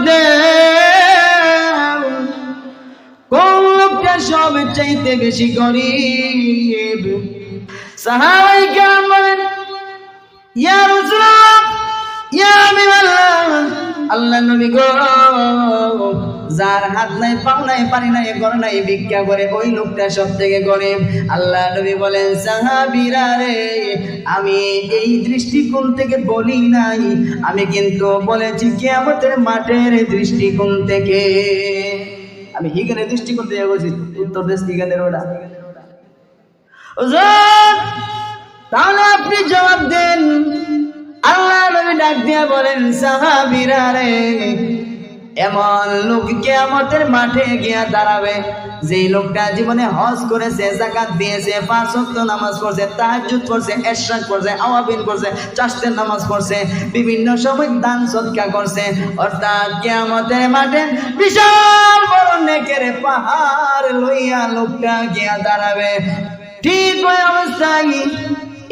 মধ্যে কোন লোকটা সবচাইতে বেশি গরিব? সাহাবায়ে কেরাম বলেন, ইয়া রাসূলুল্লাহ, ইয়া হাবিবাল্লাহ, আল্লাহর নবী গো, যার হাত নাই, পাও নাই, পানি নাই, ঘর নাই, ভিক্ষা করে ওই লোকটা সবথেকে গরিব। আল্লাহর নবী বলেন, সাহাবীরা রে, আমি এই দৃষ্টিকোণ থেকে বলি নাই, আমি কিন্তু বলেছি কিয়ামতের মাঠের দৃষ্টিকোণ থেকে। আমি হিগানের দৃষ্টিকোণ থেকে বলছি, উত্তর দেশ হিগানের ওটা। তাহলে আপনি জবাব দেন। আল্লাহ নবী ডাক দিয়া বলেন, সাহাবীরা রে, এমন লোক কিয়ামতের মাঠে গিয়া দাঁড়াবে যে লোকটা জীবনে হজ করেছে, যাকাত দিয়েছে, 5 ওয়াক্ত নামাজ পড়ছে, তাহাজ্জুদ পড়ছে, ইশরাক পড়ছে, আওয়াবিন পড়ছে, চাষতের নামাজ পড়ছে, বিভিন্ন সময় দান সদকা করছে। অর্থাৎ কিয়ামতের মাঠে বিশাল বড় নেকের পাহাড় লইয়া লোকটা গিয়া দাঁড়াবে। ঠিক ওই অবস্থায়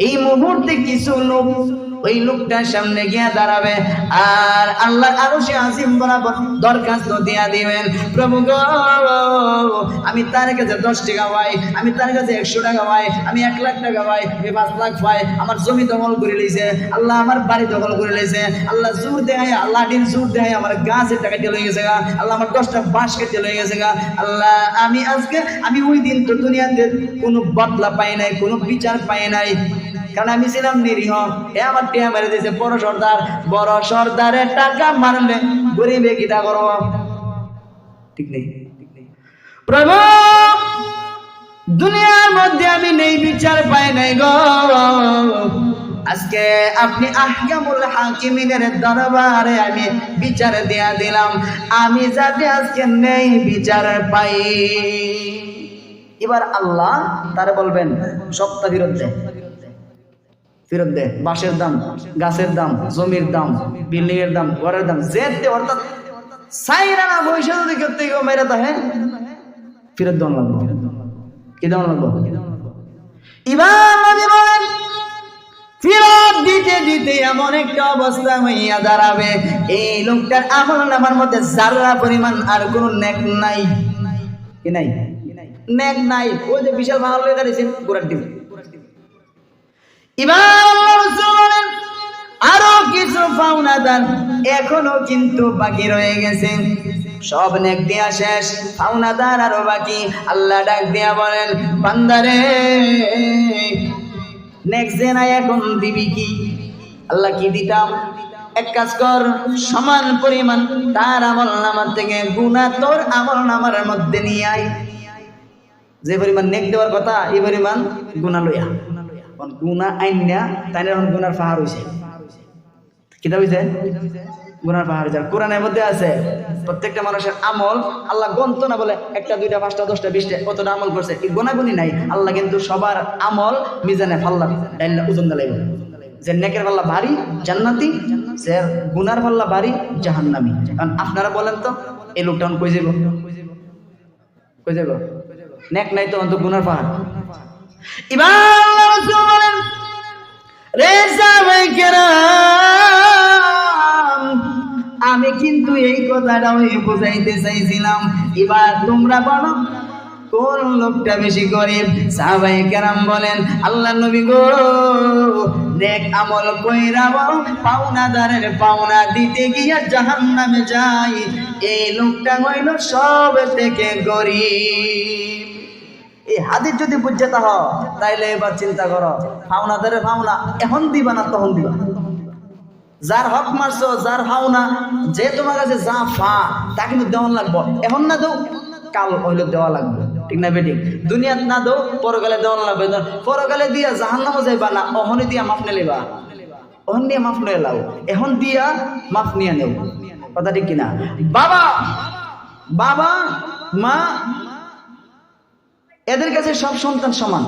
এই মুহূর্তে কিছু লোক ওই লোকটার সামনে গিয়া দাঁড়াবে আর আল্লাহ আরশে আজিম বরাবর দরখাস্ত দিয়া দিবেন, প্রভু গো, আমি তার কাছে 10 টাকা পাই, আমি তার কাছে 100 টাকা পাই, আমি 1 লাখ টাকা পাই, আমি 5 লাখ পাই, আমার জমি দখল করে লইছে, আল্লাহ আমার বাড়ি দখল করে লইছে, আল্লাহ জোর দেয়, আল্লাহ দিন জোর দেয়, আমার গাছের টাকা দিয়ে লয়ে গেছে গা, আল্লাহ আমার 10টা বাঁশ কেটে লয়ে গেছে গা। আল্লাহ আমি ওই দিন তো দুনিয়াতে কোনো বদলা পাই নাই, কোনো বিচার পাই নাই, কারণ আমি ছিলাম নিরীহ। আমার টিয়া মেরে দিয়েছে বড় সর্দার, বড় সর্দারের টাকা মারলে গরিবে কিটা করো? ঠিক নেই প্রভু, দুনিয়ার মধ্যে আমি নেই, বিচার পাই নাই গো। আজকে আপনি আহকামুল হাকিমিনের দরবারে আমি বিচার দেয়া দিলাম, আমি যাতে আজকে নেই বিচার পাই। এবার আল্লাহ তারে বলবেন, সপ্তাহ ফেরত দে, বাঁশের দাম, গাছের দাম, জমির দাম, বিল্ডিং এর দাম, ঘরের দাম, যেতে অর্থাৎ সাইরা না পয়সা যদি করতে গিয়ে মেরে তাহে ফেরত দেওয়া লাগবো। কি দেওয়া লাগবো? ইমাম নবী বলেন, ফেরত দিতে দিতে এমন একটা অবস্থা হইয়া দাঁড়াবে, এই লোকটার আমলনামার মধ্যে যারা পরিমাণ আর কোনো নেক নাই। কি নাই? নেক নাই। ওই যে বিশাল ভালো হয়ে দাঁড়িয়েছেন গোড়ার দিকে। আরো কিছু পাওনাদার এখনো কিন্তু বাকি রয়ে গেছে, সব নেক দিয়া শেষ, পাওনাদার আরো বাকি। আল্লাহ ডাক দিয়া বলেন, বান্দারে, নেক যে নাই এখন দিবি কি? আল্লাহ কি দিতাম? এক কাজ কর, সমান পরিমাণ তার আমল নামার থেকে গুনাহ তোর আমল নামার মধ্যে নিয়ে আয়। যে পরিমাণ নেক দেওয়ার কথা, এই পরিমাণ গুনাহ লইয়া। গুনাহ আইনা তাই এখন গুনার পাহাড় হয়েছে। কিতা হয়েছে? গুনার পাহাড় হয়েছে। কোরআনের মধ্যে আছে, প্রত্যেকটা মানুষের আমল আল্লাহ গন্ত না, বলে 1টা 2টা 5টা 10টা 20টা কতটা আমল করছে, এই গোনাগুনি নাই। আল্লাহ কিন্তু সবার আমল মিজানে ফাল্লা ডাইল্লা ওজন দিলাইব। যে নেকের পাল্লা ভারী জান্নাতি, যে গুনার পাল্লা ভারী জাহান্নামী। কারণ আপনারা বলেন তো, এই লোকটা কই যাব? কই যাব? নেক নাই তো অন্ত গুনার পাহাড়। আমি কিন্তু এই কথাটা বুঝাইতে চাইছিলাম। এবার তোমরা বলো, কোন লোকটা বেশি গরিব? সাহাবায়ে কেরাম বলেন, আল্লাহ নবী গো, নেক আমল কইরা পাওনাদারের পাওনা দিতে গিয়া জাহান্নামে যায়, এই লোকটা হইল সব থেকে গরিব। এই হাদিস যদি বুঝতে হ, তাইলে এবার চিন্তা করো, পাওনাদারের পাওনা এখন দিবা না তখন দিবা? যার হক মারছো, যার পাওনা, যে তোমার কাছে যা ফা তা কিন্তু দেওয়ান লাগবো। এখন না দেও, কাল হইলে দেওয়া লাগবে। ঠিক না বেটি? দুনিয়াত না দেও, পরকালে দেওয়ান লাগবে। পরকালে দিয়া জাহান্নামে যাইবা না, অহনি দিয়া মাফ নেবা, অহন দিয়া মাফ নিয়ে লাও, এখন দিয়া মাফ নিয়ে নেও। কথা ঠিক কিনা? বাবা মা এদের কাছে সব সন্তান সমান।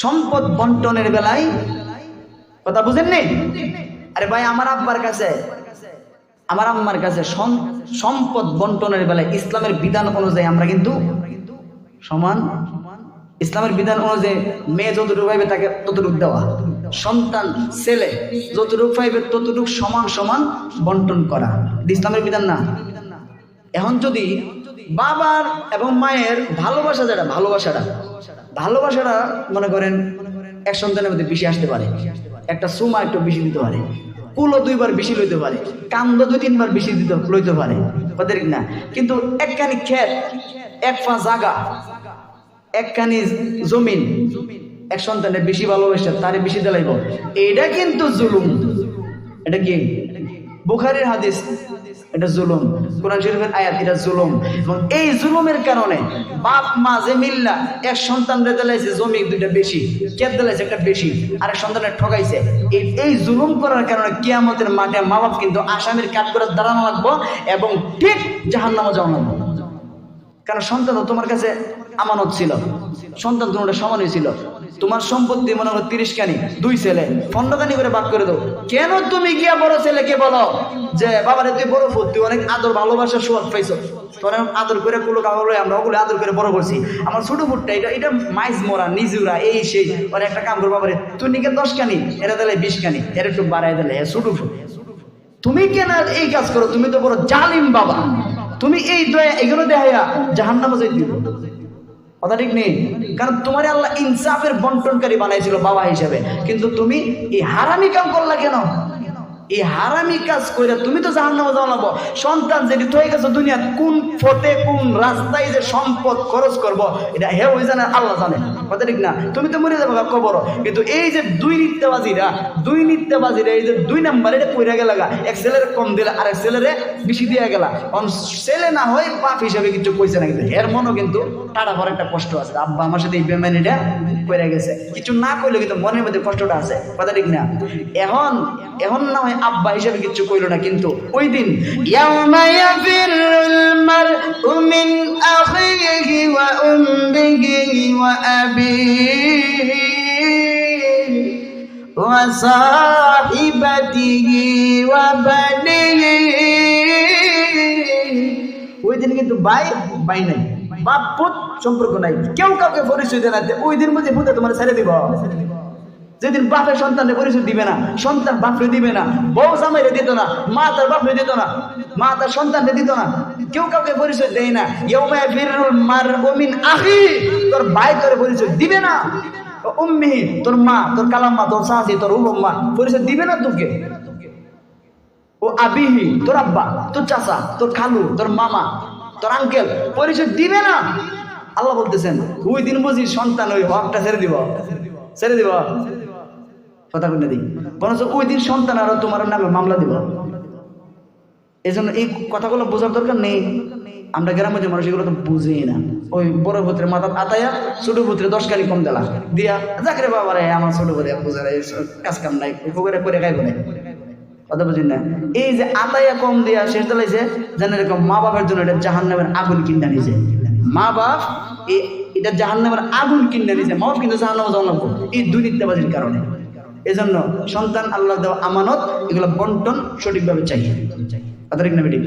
সম্পদ বন্টনের বেলায় কথা বুঝেননি? আরে ভাই, আমার আব্বার কাছে, আমার আম্মার কাছে সম্পদ বন্টনের বেলায় ইসলামের বিধান অনুযায়ী আমরা কিন্তু সমান। ইসলামের বিধান অনুযায়ী মেয়ে যতটুকু পাইবে তাকে ততটুকু দেওয়া, সন্তান ছেলে যতটুকু পাইবে ততটুকু সমান সমান বন্টন করা, ইসলামের বিধান না। এখন যদি বাবার এবং মায়ের ভালোবাসা যেটা ভালোবাসাটা মনে করেন এক সন্তানের মধ্যে বেশি আসতে পারে, একটা সুমা একটু বেশি দিতে পারে, কুলো 2 বার বেশি লইতে পারে, কান্দ 2-3 বার বেশি লইতে পারে, কথা ঠিক না? কিন্তু একখানি ক্ষেত, এক পা জায়গা, একখানি জমিন এক সন্তানের বেশি ভালোবাসা তারে বেশি দিলাইব, এটা কিন্তু জুলুম। এটা কি বুখারীর হাদিস, এটা জুলুম, কোরআন শরীফের আয়াত, এটা জুলুম। এবং এই জুলুমের কারণে বাপ মা যে মিল্লা এক সন্তানরে দিলাইছে জমি 2টা বেশি, ক্ষেত দিলাইছে একটা বেশি, আরেক সন্তানের ঠকাইছে, এই জুলুম করার কারণে কিয়ামতের মাঠে মা বাপ কিন্তু আসামির কাঠ করে দাঁড়ানো লাগবো এবং ঠিক জাহান্নামে যাওয়া লাগবো। কারণ সন্তান তো তোমার কাছে আমানত ছিল, সন্তান তোমার সমানই ছিল। তোমার সম্পত্তি মনে করো 30 কানি, 2 ছেলে 15 কানি করে ভাগ করে দাও। কেন তুমি গিয়া বড় ছেলেকে বলো যে বাবারে তুই বড় ফুট, তুই অনেক আদর ভালোবাসার সোয়াদ পাইছো, তোর আদর করে কুলো কামড় আমরা ওগুলো আদর করে বড় করছি, আমার ছোট ফুটটা এটা মাইজ মোরা নিজুরা এই সেই অনেক একটা কাম করবো, বাবারে তুই নিকে 10 কানি, এরা দিলে 20 কানি, এর একটু বাড়াই দিলে ছোট ফুট। তুমি কেন এই কাজ করো? তুমি তো বড় জালিম বাবা, তুমি এই এগুলো দেখাইয়া জাহান্নামে যাইতে দিবে, কথা ঠিক নেই? কারণ তোমার আল্লাহ ইনসাফের বন্টনকারী বানাইছিল বাবা হিসেবে, কিন্তু তুমি এই হারামি কাম করলা কেন? এই হারামি কাজ করে তুমি তো জাহান্নামে যাওয়া লাগবো। সন্তান যেটি হয়ে গেছে দুনিয়া কোন পথে কোন রাস্তায় যে সম্পদ খরচ করবো এটা হে ওই জানে, আল্লাহ জানে, কথা ঠিক না? তুমি তো মরে যাবে কবর। কিন্তু এই যে দুই নিত্যবাজিরা এই যে 2 নাম্বার এটা কইরা গেল, এক ছেলের কম দিলে আরেক ছেলেরে বেশি দিয়ে গেলা, ছেলে না হয় বাপ হিসাবে কিছু কইছে না, কিন্তু এর মনও কিন্তু টাটা পর একটা কষ্ট আছে, আব্বা আমার সাথে এই বেমানিটা কইরা গেছে, কিছু না কইলে কিন্তু মনের মধ্যে কষ্টটা আছে, কথা ঠিক না? এখন না হয় আব্বা হিসেবে কিছু কইলো না, কিন্তু ওই দিন ইয়াউমা ইয়াফিরুল মারউ মিন আখিহি ওয়া উম্মিহি ওয়া আবিহি ওয়া সাহিবাতিহি ওয়া বানিহি, ওই দিন কিন্তু ভাই নাই, বাপ পুত সম্পর্ক নাই, কেউ কাউকে পরিচয় দেয় না। ওই দিন মধ্যে পুতে তোমার ছেড়ে দিব। যেদিন বাপের সন্তানের পরিচয় দিবে না, সন্তান বাপরে দিবে না, বউ জামাইরে দিত না, মা তার বাপরে দিত না, মা তার সন্তানরে দিত না, কেউ কাউকে পরিচয় দেয় না। ইয়াউমা ইয়াফিরুল মারউ মিন আখি, তোর ভাই তোর পরিচয় দিবে না, উম্মি তোর মা, তোর কালাম্মা, তোর সাসি, তোর উম্মা পরিচয় দিবে না তোকে, ও আবিহি তোর আব্বা, তোর চাচা, তোর খালু, তোর মামা, তোর আঙ্কেল পরিচয় দিবে না। আল্লাহ বলতেছেন ওই দিন বুঝি সন্তান ওই হকটা ছেড়ে দিব কথা বলে দিই, বরঞ্চ ওই দিন সন্তান আরো তোমার নামে মামলা দিব। এই জন্য এই কথাগুলো বোঝার দরকার নেই। আমরা গ্রামের যে মানুষ এগুলো তো বুঝেই না। ওই বড় পুত্রের মাথা আতায়া, ছোট পুত্রে 10 কানি কম দিলা দিয়া, যাকে বাবা রে আমার ছোট পুত্র বুঝার কাজ কাম নাই, করে খাই বলে, কথা বুঝি না? এই যে আতায়া কম দিয়া শেষ দিলাইছে, জানেন এরকম মা বাবার জন্য এটা জাহান্নামের আগুন কিনা নিছে। মা বাপ এটা জাহান্নামের আগুন কিনা নিছে, মা বাপ কিন্তু জাহান্নামে যাওয়া লাগবে এই দুর্নীতিবাজির কারণে। এজন্য সন্তান আল্লাহ দেওয়া আমানত, এগুলো বন্টন সঠিকভাবে চাই, কথা ঠিক না বেটি?